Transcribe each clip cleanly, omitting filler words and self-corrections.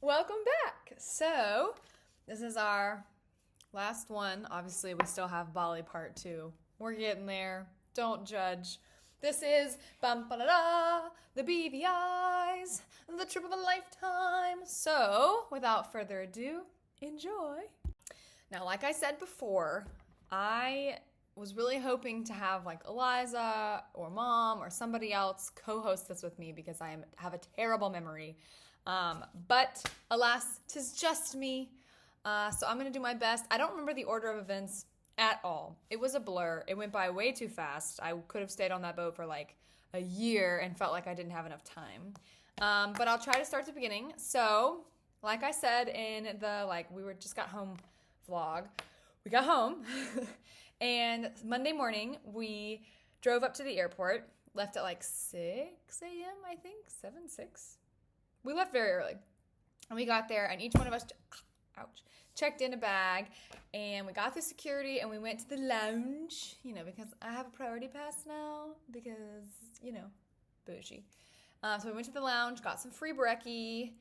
Welcome back. So, this is our last one. Obviously, we still have Bali part 2. We're getting there. Don't judge. This is the BVI's, the trip of a lifetime. So, without further ado, enjoy. Now, like I said before, I was really hoping to have like Eliza or Mom or somebody else co-host this with me because I have a terrible memory. But alas, 'tis just me. So I'm going to do my best. I don't remember the order of events at all. It was a blur. It went by way too fast. I could have stayed on that boat for like a year and felt like I didn't have enough time. But I'll try to start at the beginning. So, like I said in the just got home vlog, we got home and Monday morning we drove up to the airport, left at like 6 a.m. I think, 6. We left very early, and we got there, and each one of us, checked in a bag, and we got through security, and we went to the lounge, because I have a priority pass now, because, bougie. So we went to the lounge, got some free brekkie,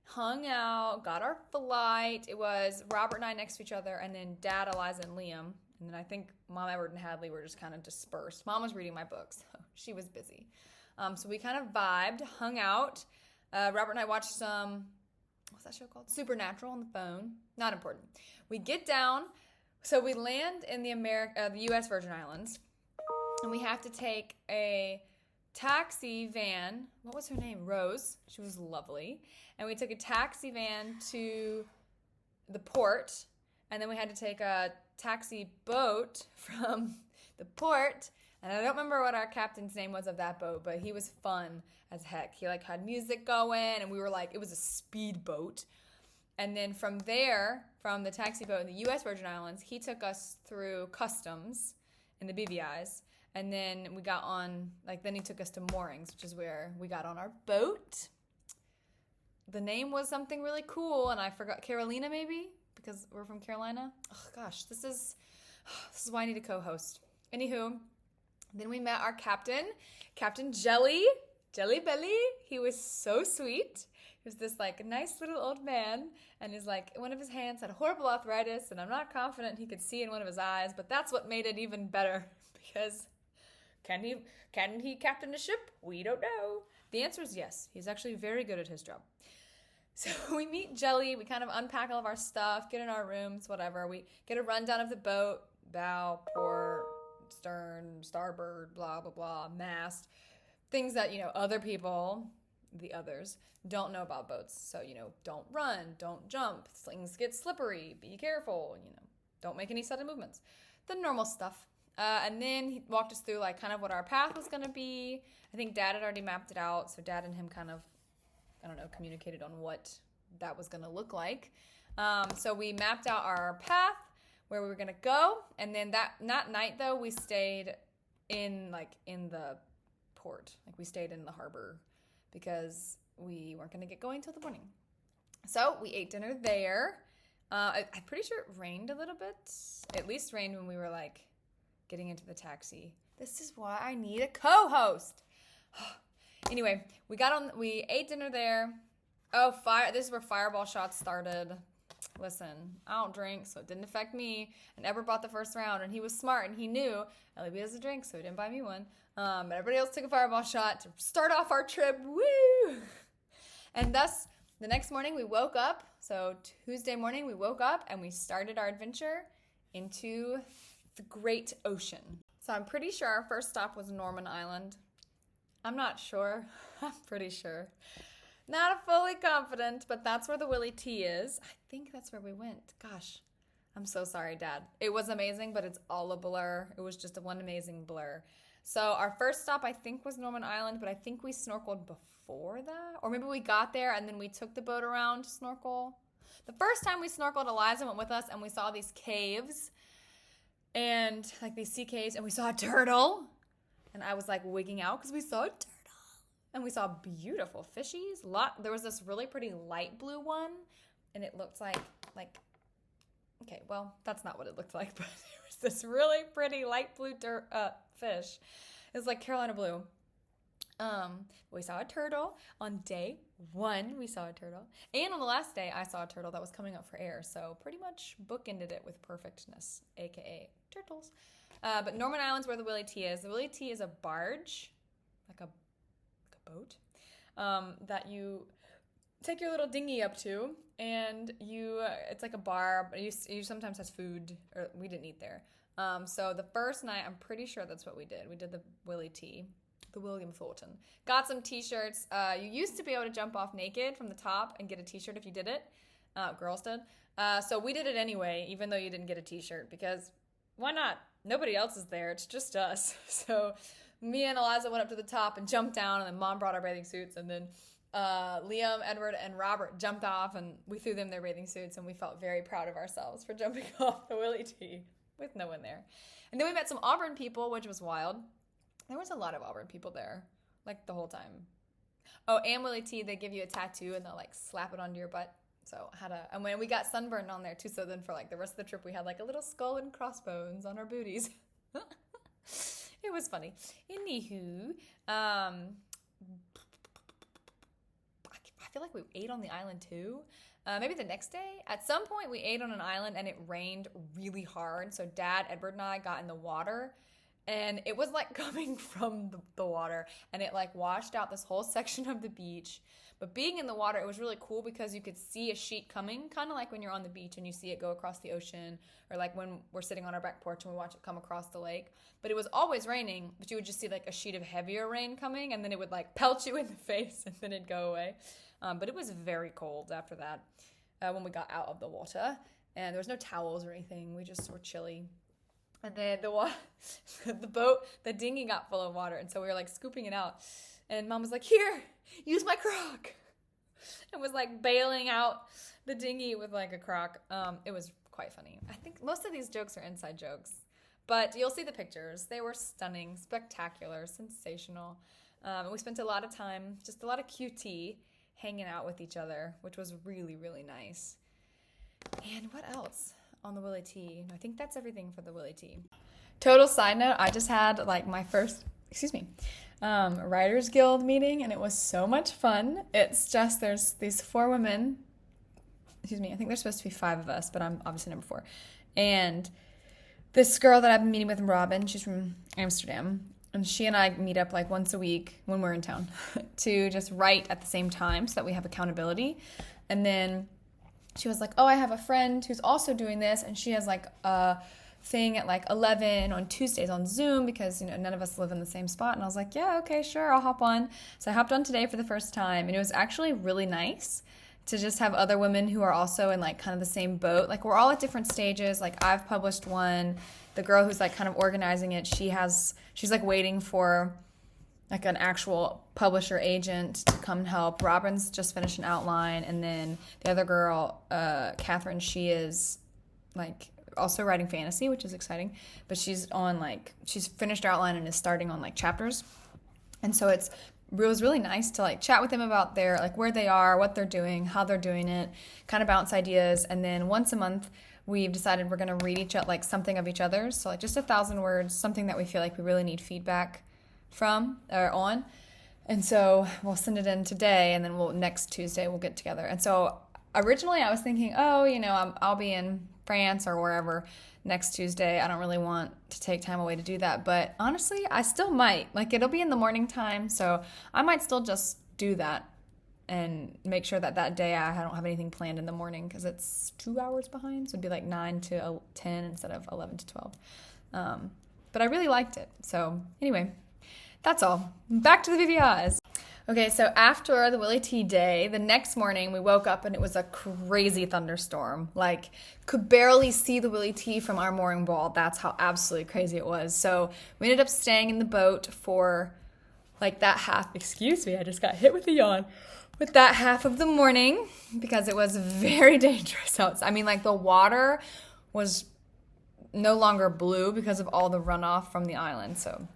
hung out, got our flight. It was Robert and I next to each other, and then Dad, Eliza, and Liam, and then I think Mom, Edward, and Hadley were just kind of dispersed. Mom was reading my books, so she was busy. So we kind of vibed, hung out. Robert and I watched some, what's that show called? Supernatural on the phone. Not important. We get down, so we land in the U.S. Virgin Islands, and we have to take a taxi van. What was her name? Rose. She was lovely. And we took a taxi van to the port, and then we had to take a taxi boat from the port. And I don't remember what our captain's name was of that boat, but he was fun as heck. He had music going, and we were it was a speedboat. And then from there, from the taxi boat in the U.S. Virgin Islands, he took us through customs in the BVI's. And then we got on, then he took us to moorings, which is where we got on our boat. The name was something really cool, and I forgot, Carolina maybe, because we're from Carolina. Oh gosh, this is why I need a co-host. Anywho, then we met our captain, Captain Jelly Belly. He was so sweet. He was this nice little old man, and one of his hands had horrible arthritis, and I'm not confident he could see in one of his eyes, but that's what made it even better, because can he captain a ship? We don't know. The answer is yes. He's actually very good at his job. So we meet Jelly, we kind of unpack all of our stuff, get in our rooms, whatever. We get a rundown of the boat, bow, port, stern, starboard, blah, blah, blah, mast. Things that, other people, the others, don't know about boats. So, don't run, don't jump, things get slippery, be careful, don't make any sudden movements. The normal stuff. And then he walked us through kind of what our path was going to be. I think Dad had already mapped it out. So Dad and him kind of, communicated on what that was going to look like. So we mapped out our path, where we were going to go. And then that night, though, we stayed in the port. We stayed in the harbor because we weren't going to get going till the morning. So we ate dinner there. I'm pretty sure it rained a little bit. At least rained when we were getting into the taxi. This is why I need a co-host. Anyway, we ate dinner there. Oh, this is where fireball shots started. Listen, I don't drink, so it didn't affect me. And Edward bought the first round, and he was smart, and he knew LB doesn't drink, so he didn't buy me one. But everybody else took a fireball shot to start off our trip. Woo! And thus, the next morning we woke up. So Tuesday morning we woke up, and we started our adventure into the great ocean. So I'm pretty sure our first stop was Norman Island. I'm not sure. I'm pretty sure. Not fully confident, but that's where the Willie T is. I think that's where we went. Gosh, I'm so sorry, Dad. It was amazing, but it's all a blur. It was just one amazing blur. So our first stop, I think, was Norman Island, but I think we snorkeled before that. Or maybe we got there and then we took the boat around to snorkel. The first time we snorkeled, Eliza went with us, and we saw these caves, and these sea caves, and we saw a turtle. And I was wigging out because we saw a turtle. And we saw beautiful fishies. There was this really pretty light blue one, and it looked okay, well, that's not what it looked like, but there was this really pretty light blue fish. It was Carolina blue. We saw a turtle. On day 1, we saw a turtle. And on the last day, I saw a turtle that was coming up for air. So pretty much bookended it with perfectness, aka turtles. But Norman Island's where the Willie T is. The Willie T is a barge, like a boat, that you take your little dinghy up to, and it's like a bar, but you sometimes has food, or we didn't eat there. So the first night, I'm pretty sure that's what we did. We did the Willie T, the William Thornton. Got some t-shirts. You used to be able to jump off naked from the top and get a t-shirt if you did it. Girls did. So we did it anyway, even though you didn't get a t-shirt, because why not? Nobody else is there. It's just us. So me and Eliza went up to the top and jumped down, and then Mom brought our bathing suits, and then Liam, Edward, and Robert jumped off, and we threw them their bathing suits, and we felt very proud of ourselves for jumping off the Willie T with no one there. And then we met some Auburn people, which was wild. There was a lot of Auburn people there, like the whole time. Oh, and Willie T, they give you a tattoo, and they'll like slap it onto your butt. So and when we got sunburned on there too, so then for like the rest of the trip, we had like a little skull and crossbones on our booties. It was funny. Anywho, I feel like we ate on the island too. Maybe the next day. At some point, we ate on an island and it rained really hard. So Dad, Edward, and I got in the water, and it was like coming from the water, and it like washed out this whole section of the beach. But being in the water, it was really cool because you could see a sheet coming, kind of like when you're on the beach and you see it go across the ocean, or like when we're sitting on our back porch and we watch it come across the lake. But it was always raining, but you would just see like a sheet of heavier rain coming, and then it would like pelt you in the face, and then it'd go away. But it was very cold after that when we got out of the water, and there was no towels or anything. We just were chilly. And then the dinghy got full of water, and so we were like scooping it out. And Mom was like, "Here, use my crock." And was like bailing out the dinghy with like a crock. It was quite funny. I think most of these jokes are inside jokes, but you'll see the pictures. They were stunning, spectacular, sensational. And we spent a lot of time, just a lot of QT, hanging out with each other, which was really, really nice. And what else on the Willie T? I think that's everything for the Willie T. Total side note, I just had like my first, Writers Guild meeting, and it was so much fun. It's just, there's these 4 women, I think there's supposed to be 5 of us, but I'm obviously number 4. And this girl that I've been meeting with, Robin, she's from Amsterdam, and she and I meet up like once a week when we're in town to just write at the same time so that we have accountability. And then she was like, "Oh, I have a friend who's also doing this, and she has like a thing at like 11 on Tuesdays on Zoom because, none of us live in the same spot." And I was like, "Yeah, okay, sure, I'll hop on." So I hopped on today for the first time, and it was actually really nice to just have other women who are also in like kind of the same boat. Like we're all at different stages. Like I've published one. The girl who's like kind of organizing it, she's like waiting for like an actual publisher agent to come help. Robin's just finished an outline, and then the other girl, Catherine, she is like also writing fantasy, which is exciting, but she's finished her outline and is starting on like chapters. And so it was really nice to like chat with them about their like where they are, what they're doing, how they're doing it, kind of bounce ideas. And then once a month we've decided we're going to read like something of each other's, so like just 1,000 words, something that we feel like we really need feedback from or on. And so we'll send it in today, and then next Tuesday we'll get together. And so originally I was thinking, I'll be in France or wherever next Tuesday. I don't really want to take time away to do that, but honestly, I still might. Like it'll be in the morning time, so I might still just do that and make sure that day I don't have anything planned in the morning, because it's 2 hours behind, so it'd be like 9 to 10 instead of 11 to 12. But I really liked it. So anyway, that's all. Back to the BVIs. Okay, so after the Willie T day, the next morning we woke up and it was a crazy thunderstorm. Like, could barely see the Willie T from our mooring wall. That's how absolutely crazy it was. So we ended up staying in the boat for like that half. Excuse me, I just got hit with a yawn. With that half of the morning, because it was very dangerous outside. I mean, like the water was no longer blue because of all the runoff from the island. So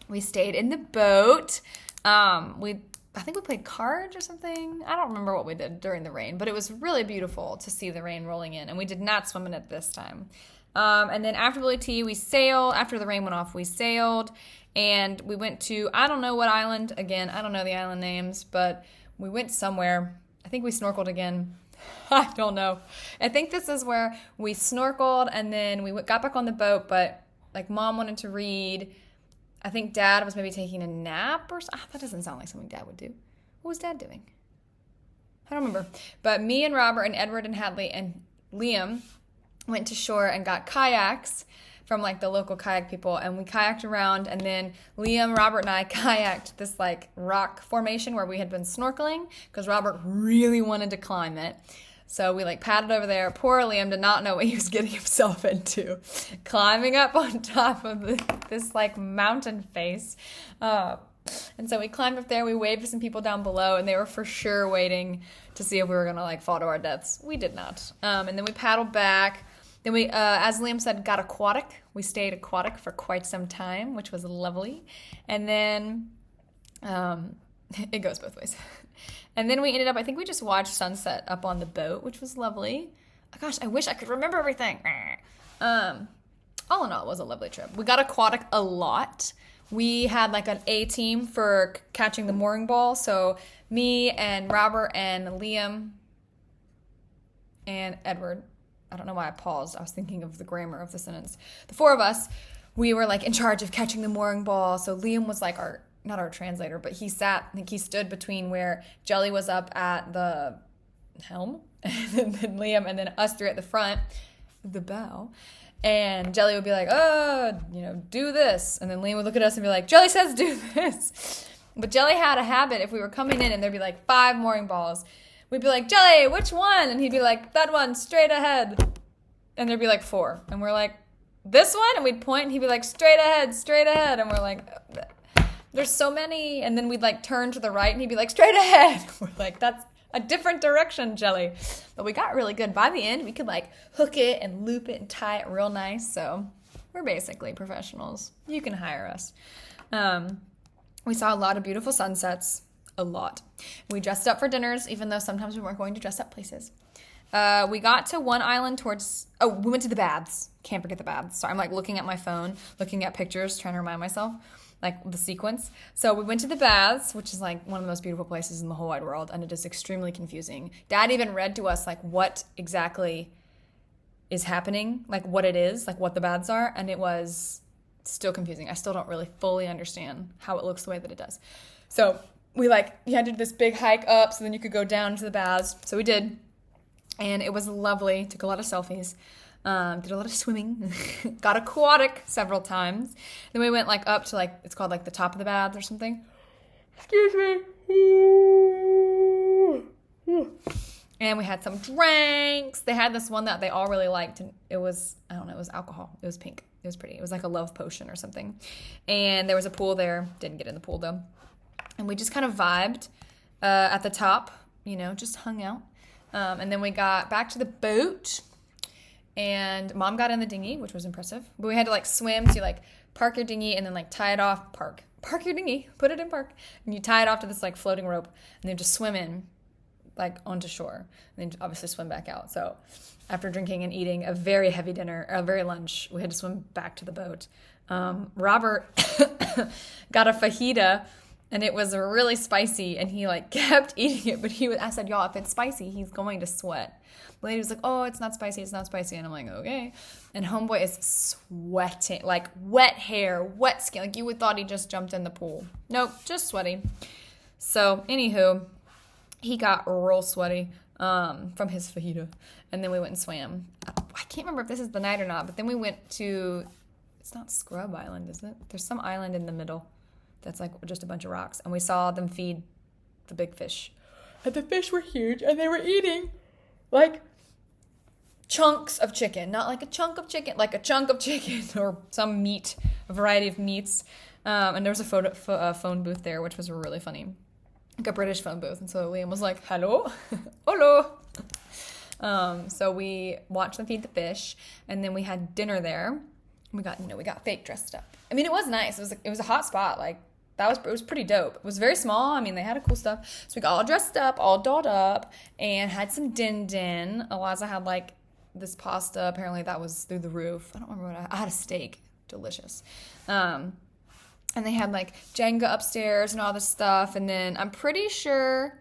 we stayed in the boat. I think we played cards or something. I don't remember what we did during the rain, but it was really beautiful to see the rain rolling in, and we did not swim in it this time. And then after Billy T, we sailed. After the rain went off, we sailed. And we went to, I don't know what island. Again, I don't know the island names, but we went somewhere. I think we snorkeled again. I don't know. I think this is where we snorkeled and then we got back on the boat, but like Mom wanted to read. I think Dad was maybe taking a nap or something. That doesn't sound like something Dad would do. What was Dad doing? I don't remember. But me and Robert and Edward and Hadley and Liam went to shore and got kayaks from like the local kayak people, and we kayaked around, and then Liam, Robert, and I kayaked this like rock formation where we had been snorkeling because Robert really wanted to climb it. So we like paddled over there. Poor Liam did not know what he was getting himself into, climbing up on top of this like mountain face. And so we climbed up there, we waved to some people down below, and they were for sure waiting to see if we were going to like fall to our deaths. We did not. And then we paddled back. Then we, as Liam said, got aquatic. We stayed aquatic for quite some time, which was lovely. And then it goes both ways. And then we ended up, I think we just watched sunset up on the boat, which was lovely. Oh, gosh, I wish I could remember everything. All in all, it was a lovely trip. We got aquatic a lot. We had like an A team for catching the mooring ball. So me and Robert and Liam and Edward, I don't know why I paused. I was thinking of the grammar of the sentence. The four of us, we were like in charge of catching the mooring ball. So Liam was like not our translator, but he stood between where Jelly was up at the helm, and then Liam, and then us three at the front, the bow. And Jelly would be like, do this. And then Liam would look at us and be like, Jelly says do this. But Jelly had a habit, if we were coming in and there'd be like 5 mooring balls, we'd be like, Jelly, which one? And he'd be like, that one, straight ahead. And there'd be like 4. And we're like, this one? And we'd point and he'd be like, straight ahead, straight ahead. And we're like, there's so many. And then we'd like turn to the right and he'd be like, straight ahead. We're like, that's a different direction, Jelly. But we got really good. By the end, we could like hook it and loop it and tie it real nice. So we're basically professionals. You can hire us. We saw a lot of beautiful sunsets. A lot. We dressed up for dinners, even though sometimes we weren't going to dress up places. We got to one island we went to the baths. Can't forget the baths. So I'm like looking at my phone, looking at pictures, trying to remind myself, like the sequence. So we went to the baths, which is like one of the most beautiful places in the whole wide world, and it is extremely confusing. Dad even read to us like what exactly is happening, like what it is, like what the baths are, and it was still confusing. I still don't really fully understand how it looks the way that it does. So we you had to do this big hike up so then you could go down to the baths. So we did. And it was lovely. Took a lot of selfies. Did a lot of swimming. Got aquatic several times. Then we went up to it's called the top of the baths or something. Excuse me. And we had some drinks. They had this one that they all really liked. And it was, I don't know, it was alcohol. It was pink. It was pretty. It was like a love potion or something. And there was a pool there. Didn't get in the pool though. And we just kind of vibed at the top, just hung out. And then we got back to the boat, and Mom got in the dinghy, which was impressive. But we had to swim. So you park your dinghy and then tie it off. Park your dinghy, put it in park, and you tie it off to this floating rope, and then just swim in onto shore, and then obviously swim back out. So after drinking and eating a very heavy dinner, a very lunch, we had to swim back to the boat. Robert got a fajita. And it was really spicy, and he kept eating it. But I said, y'all, if it's spicy, he's going to sweat. The lady was like, oh, it's not spicy, it's not spicy. And I'm like, okay. And homeboy is sweating, wet hair, wet skin. You would thought he just jumped in the pool. Nope, just sweaty. So, anywho, he got real sweaty from his fajita. And then we went and swam. I can't remember if this is the night or not, but then we went to, it's not Scrub Island, is it? There's some island in the middle. That's just a bunch of rocks. And we saw them feed the big fish. And the fish were huge, and they were eating chunks of chicken. Not a chunk of chicken, a chunk of chicken or some meat, a variety of meats. And there was a phone booth there, which was really funny. A British phone booth. And so Liam was like, hello, hello. So we watched them feed the fish, and then we had dinner there. We got fake dressed up. I mean, it was nice. It was a hot spot. It was pretty dope. It was very small. I mean, they had cool stuff. So we got all dressed up, all dolled up, and had some din-din. Eliza had this pasta. Apparently that was through the roof. I don't remember what I had a steak. Delicious. And they had like Jenga upstairs and all this stuff. And then I'm pretty sure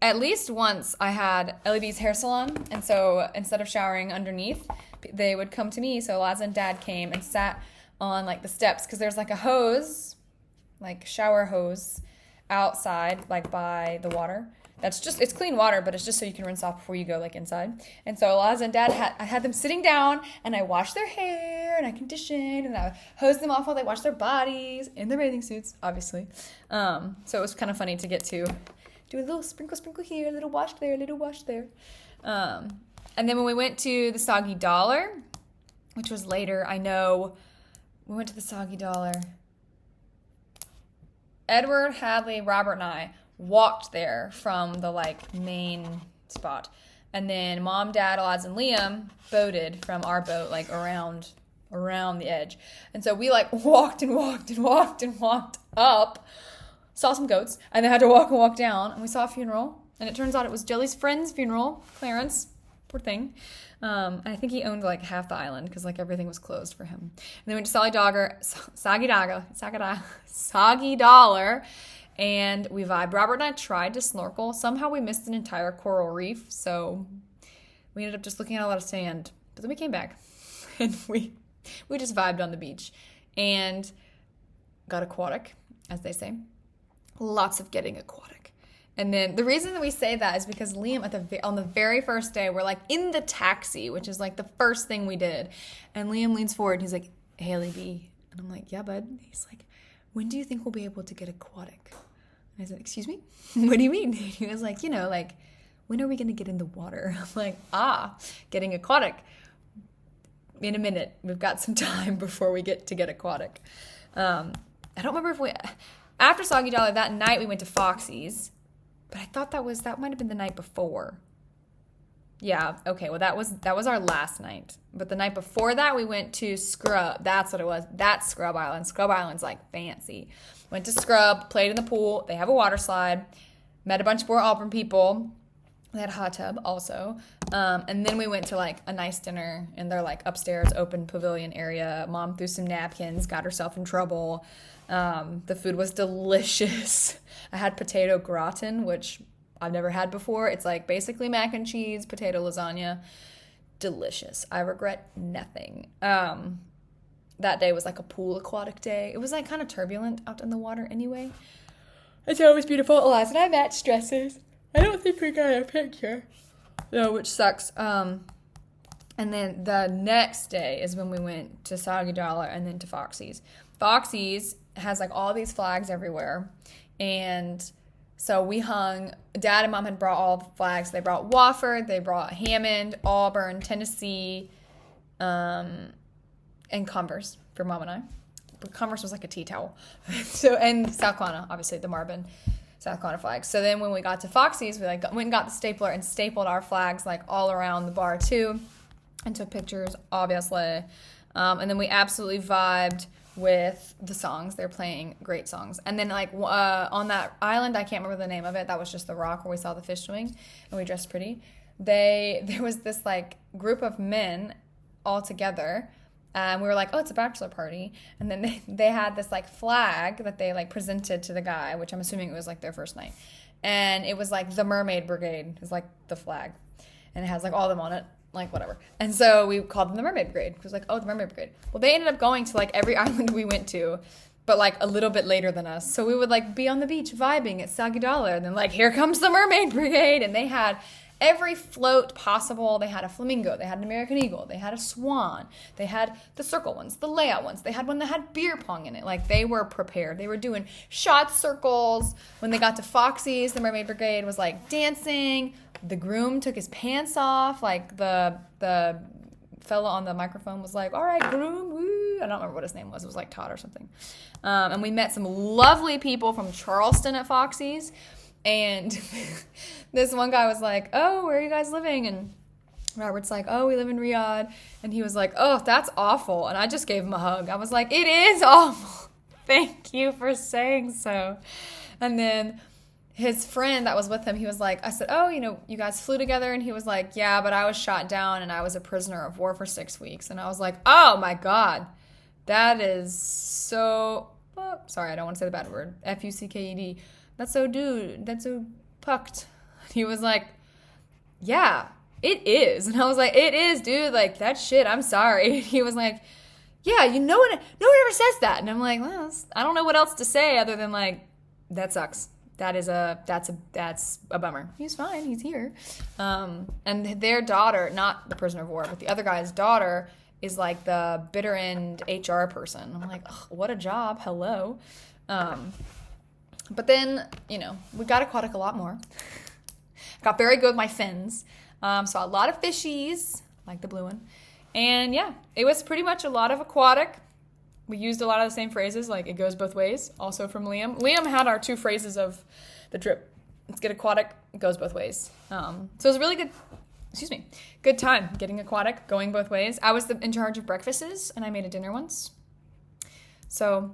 at least once I had Ellie B's hair salon. And so instead of showering underneath, they would come to me. So Liza and Dad came and sat on like the steps because there's like a hose, like shower hose outside, like by the water. That's just, it's clean water, but it's just so you can rinse off before you go like inside. And so Liza and Dad I had them sitting down and I washed their hair and I conditioned and I hosed them off while they washed their bodies in their bathing suits, obviously. So it was kind of funny to get to do a little sprinkle here, a little wash there, a little wash there. And then when we went to the Soggy Dollar, which was later, I know we went to the Soggy Dollar. Edward, Hadley, Robert, and I walked there from the like main spot. And then Mom, Dad, Oz, and Liam boated from our boat like around the edge. And so we like walked up, saw some goats, and then had to walk down, and we saw a funeral. And it turns out it was Jelly's friend's funeral, Clarence, poor thing. And I think he owned like half the island because like everything was closed for him. And then we went to Soggy Dollar, and we vibed. Robert and I tried to snorkel. Somehow we missed an entire coral reef, so we ended up just looking at a lot of sand. But then we came back, and we just vibed on the beach and got aquatic, as they say. Lots of getting aquatic. And then the reason that we say that is because Liam, on the very first day, we're like in the taxi, which is like the first thing we did. And Liam leans forward and he's like, Haley B. And I'm like, yeah, bud. He's like, when do you think we'll be able to get aquatic? And I said, excuse me? What do you mean? He was like, like, when are we going to get in the water? I'm like, getting aquatic. In a minute. We've got some time before we get aquatic. I don't remember if after Soggy Dollar, that night we went to Foxy's. But I thought that might have been the night before. Yeah, okay, well that was our last night. But the night before that we went to Scrub. That's what it was. That's Scrub Island. Scrub Island's like fancy. Went to Scrub, played in the pool. They have a water slide. Met a bunch more Auburn people. They had a hot tub also. And then we went to like a nice dinner in their like upstairs open pavilion area. Mom threw some napkins, got herself in trouble. The food was delicious. I had potato gratin, which I've never had before. It's like basically mac and cheese, potato lasagna. Delicious. I regret nothing. That day was like a pool aquatic day. It was like kind of turbulent out in the water anyway. And so it was beautiful. Eliza and I matched dresses. I don't think we got a picture. No, which sucks. And then the next day is when we went to Soggy Dollar and then to Foxy's. Foxy's has like all these flags everywhere. And so we hung, Dad and Mom had brought all the flags. They brought Wofford, they brought Hammond, Auburn, Tennessee, and Converse for Mom and I. But Converse was like a tea towel. And South Carolina, obviously the Marvin South Carolina flags. So then when we got to Foxy's, we like went and got the stapler and stapled our flags like all around the bar too, and took pictures, obviously. And then we absolutely vibed with the songs. They're playing great songs. And then like on that island, I can't remember the name of it. That was just the rock where we saw the fish swimming and we dressed pretty. There was this like group of men all together. We were like, oh, it's a bachelor party. And then they had this like flag that they like presented to the guy, which I'm assuming it was like their first night. And it was like the Mermaid Brigade is like the flag. And it has like all of them on it. Like whatever. And so we called them the Mermaid Brigade. It was like, oh, the Mermaid Brigade. Well, they ended up going to like every island we went to, but like a little bit later than us. So we would like be on the beach vibing at Soggy Dollar. And then like, here comes the Mermaid Brigade. And they had every float possible. They had a flamingo. They had an American eagle. They had a swan. They had the circle ones, the layout ones. They had one that had beer pong in it. Like they were prepared. They were doing shot circles. When they got to Foxy's, the Mermaid Brigade was like dancing. The groom took his pants off. Like the fella on the microphone was like, all right, groom, woo. I don't remember what his name was. It was like Todd or something. And we met some lovely people from Charleston at Foxy's. And this one guy was like, oh, where are you guys living? And Robert's like, oh, we live in Riyadh. And he was like, oh, that's awful. And I just gave him a hug. I was like, it is awful. Thank you for saying so. And then his friend that was with him, he was like, I said, oh, you guys flew together? And he was like, yeah, but I was shot down and I was a prisoner of war for 6 weeks. And I was like, oh my God, that is so, sorry, I don't want to say the bad word, Fucked. That's so pucked. He was like, yeah, it is. And I was like, it is, dude. Like, that shit, I'm sorry. He was like, yeah, no one ever says that. And I'm like, well, I don't know what else to say other than like, that sucks. That's a bummer. He's fine. He's here. And their daughter, not the prisoner of war, but the other guy's daughter is like the bitter end HR person. I'm like, ugh, what a job. Hello. But then, we got aquatic a lot more. Got very good with my fins. Saw a lot of fishies, like the blue one. And yeah, it was pretty much a lot of aquatic. We used a lot of the same phrases, like it goes both ways, also from Liam. Liam had our 2 phrases of the trip. Let's get aquatic, it goes both ways. So it was a really good time getting aquatic, going both ways. I was in charge of breakfasts, and I made a dinner once. So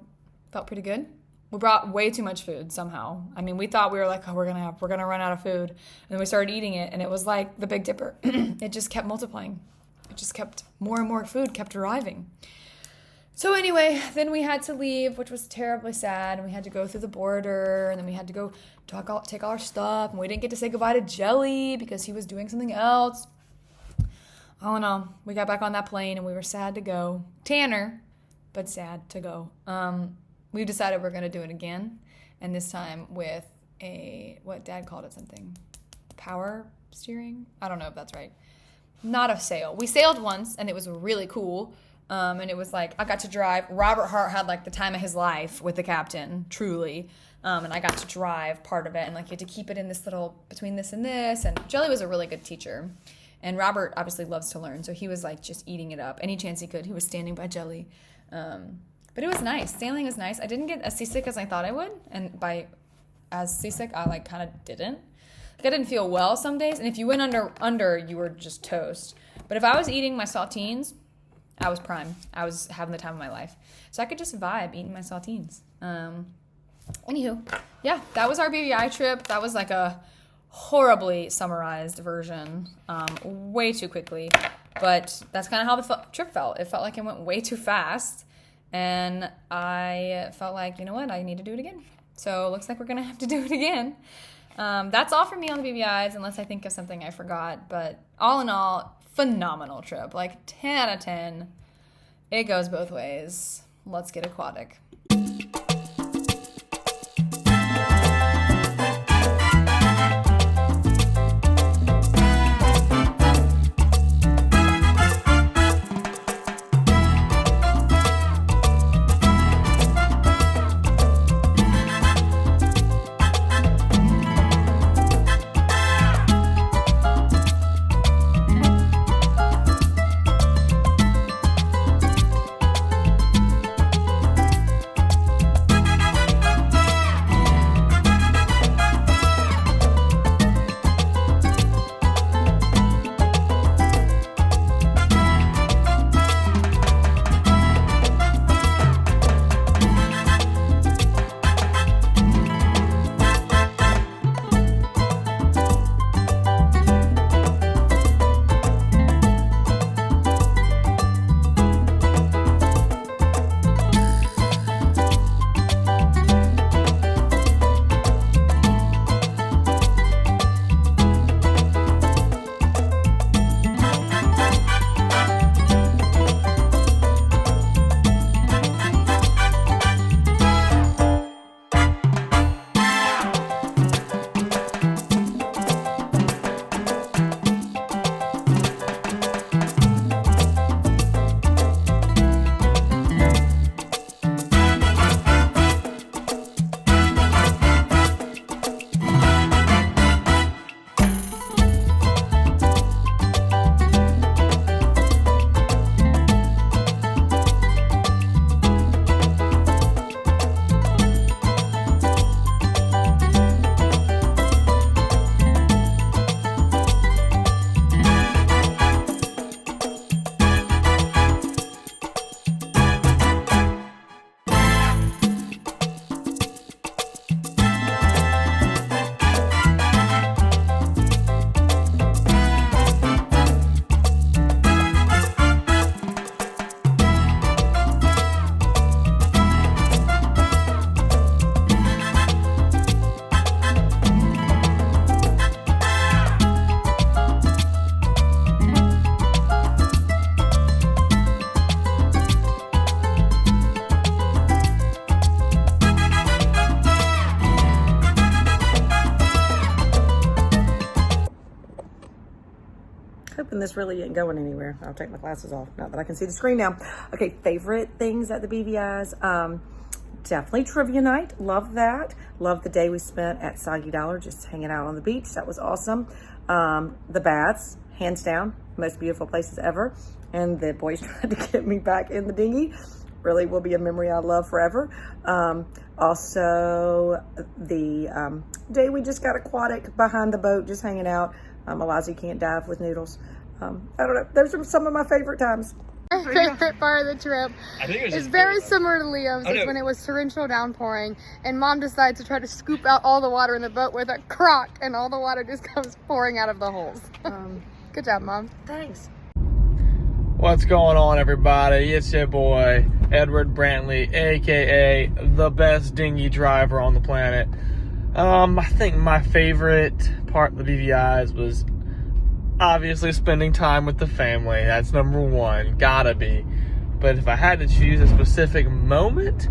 felt pretty good. We brought way too much food somehow. I mean, we thought we were like, oh, we're gonna run out of food. And then we started eating it, and it was like the Big Dipper. It just kept multiplying. It just kept, more and more food kept arriving. So anyway, then we had to leave, which was terribly sad, and we had to go through the border, and then we had to go take all our stuff, and we didn't get to say goodbye to Jelly because he was doing something else. All in all, we got back on that plane, and we were sad to go. Tanner, but sad to go. We decided we're going to do it again, and this time with what Dad called it something, power steering? I don't know if that's right. Not a sail. We sailed once, and it was really cool. And it was like, I got to drive. Robert Hart had like the time of his life with the captain, truly. And I got to drive part of it. And like, you had to keep it in this little, between this and this. And Jelly was a really good teacher. And Robert obviously loves to learn. So he was like just eating it up. Any chance he could, he was standing by Jelly. But it was nice. Sailing was nice. I didn't get as seasick as I thought I would. And as seasick, I like kind of didn't. Like I didn't feel well some days. And if you went under, you were just toast. But if I was eating my saltines, I was prime. I was having the time of my life. So I could just vibe eating my saltines. Anywho, yeah, that was our BVI trip. That was like a horribly summarized version, way too quickly. But that's kind of how the trip felt. It felt like it went way too fast. And I felt like, you know what, I need to do it again. So it looks like we're going to have to do it again. That's all for me on the BVIs, unless I think of something I forgot. But all in all, phenomenal trip. Like 10 out of 10. It goes both ways. Let's get aquatic. hoping this really ain't going anywhere. I'll take my glasses off now that I can see the screen now. Okay, favorite things at the BVI's. Definitely trivia night. Love that. Love the day we spent at Soggy Dollar just hanging out on the beach. That was awesome. The baths, hands down, most beautiful places ever. And the boys tried to get me back in the dinghy. Really will be a memory I'll love forever. Also, the day we just got aquatic behind the boat, just hanging out. Eliza can't dive with noodles. I don't know. Those are some of my favorite times. Our favorite part of the trip is very similar to Leo's. It's when it was torrential downpouring and Mom decides to try to scoop out all the water in the boat with a crock, and all the water just comes pouring out of the holes. Good job, Mom. Thanks. What's going on, everybody? It's your boy Edward Brantley, aka the best dinghy driver on the planet. I think my favorite part of the BVI's was obviously spending time with the family. That's number one, gotta be. But if I had to choose a specific moment,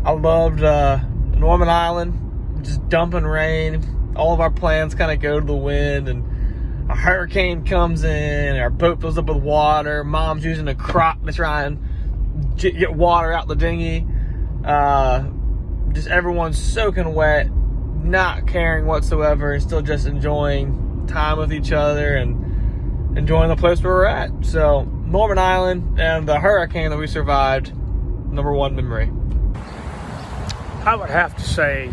I loved Norman Island, just dumping rain. All of our plans kind of go to the wind, and a hurricane comes in, our boat fills up with water. Mom's using a crock to try and get water out the dinghy. Just everyone's soaking wet, not caring whatsoever, and still just enjoying time with each other and enjoying the place where we're at. So Norman Island and the hurricane that we survived, number one memory. I would have to say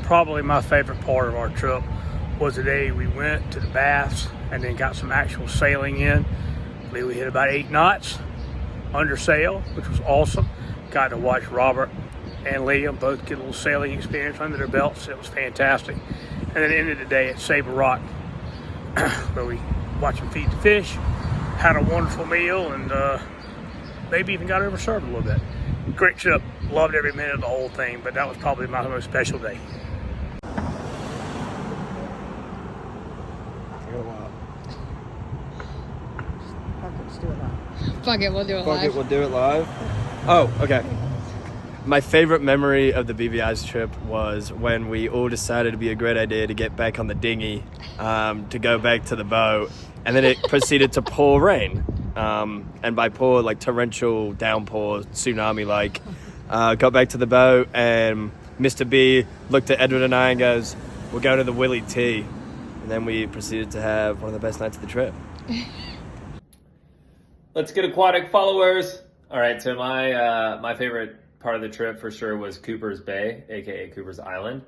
probably my favorite part of our trip was the day we went to the baths and then got some actual sailing in. I believe we hit about 8 knots under sail, which was awesome. Got to watch Robert and Liam both get a little sailing experience under their belts. It was fantastic. And then ended the day at Sabre Rock, where we watched them feed the fish, had a wonderful meal, and maybe even got overserved a little bit. Great trip. Loved every minute of the whole thing, but that was probably my most special day. Fuck it, we'll do it Fuck live. it, we'll do it live. Oh, okay. My favorite memory of the BVI's trip was when we all decided it'd be a great idea to get back on the dinghy, to go back to the boat, and then it proceeded to pour rain. And by pour, like torrential downpour, tsunami-like. Got back to the boat, and Mr. B looked at Edward and I and goes, "We'll go to the Willie T." And then we proceeded to have one of the best nights of the trip. Let's get aquatic followers. All right, so my favorite part of the trip for sure was Cooper's Bay, aka Cooper's Island,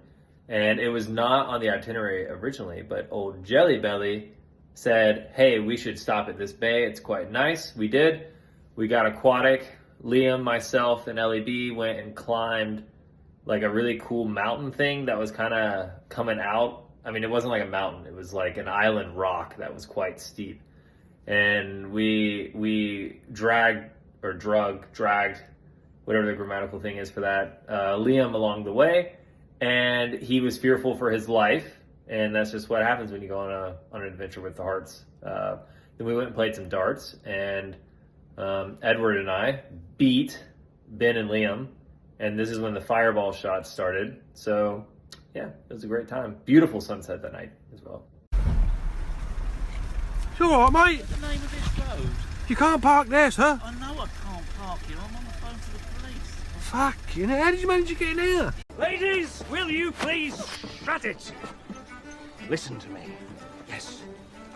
and it was not on the itinerary originally, but old Jelly Belly said, "Hey, we should stop at this bay. It's quite nice." We did. We got aquatic. Liam, myself, and Ellie B went and climbed like a really cool mountain thing that was kind of coming out. I mean, it wasn't like a mountain. It was like an island rock that was quite steep. And we dragged, whatever the grammatical thing is for that, Liam along the way, and he was fearful for his life, and that's just what happens when you go on an adventure with the hearts. Then we went and played some darts, and Edward and I beat Ben and Liam, and this is when the fireball shots started. So yeah, it was a great time. Beautiful sunset that night as well. It's alright, mate. What's the name of this road? You can't park there, sir. I know I can't park here. I'm on the phone to the police. Fucking hell, how did you manage to get in here? Ladies, will you please shut it? Listen to me. Yes,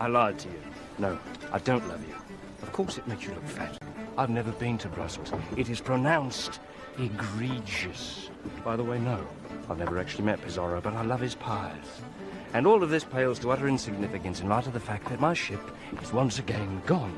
I lied to you. No, I don't love you. Of course it makes you look fat. I've never been to Brussels. It is pronounced egregious. By the way, no, I've never actually met Pizarro, but I love his pies. And all of this pales to utter insignificance in light of the fact that my ship is once again gone.